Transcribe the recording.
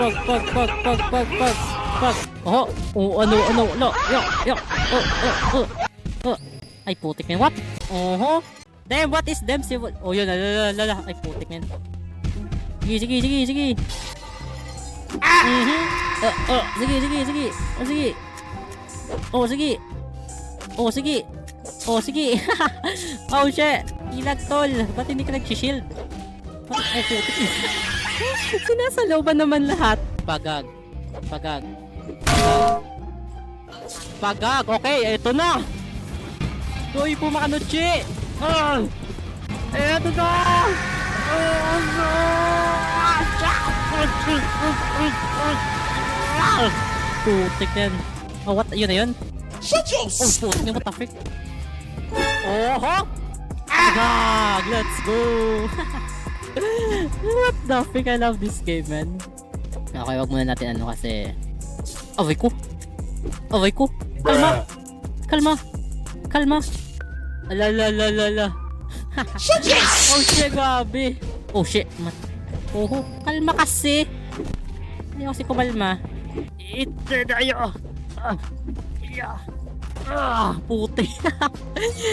Pag. Oh, ano, no, yo. Ay, putik yan. What? Damn, what is them? Oh, yun, lala. Ay, putik yan. Sige. Sige. Oh, sige. Oh, shit. Ilag, tol. Ba't hindi ka nag-shield? Ay, putik yan. Sinasaloban naman lahat. Pagag. Okay, eto na. Uy, Pumakanochi. Eto na. Putik yan. Oh, what? Yun na yun? Shut your Oh, putik yan. What the frick? Pagag. Let's go. What the frick? I love this game, man. Okay, wag muna natin ano kasi... Away ko. Kalma. Ala. Oh shit, grabe. Oh shit. Kalma kasi. Ayaw kasi kumalma. Ito na yun. Puti.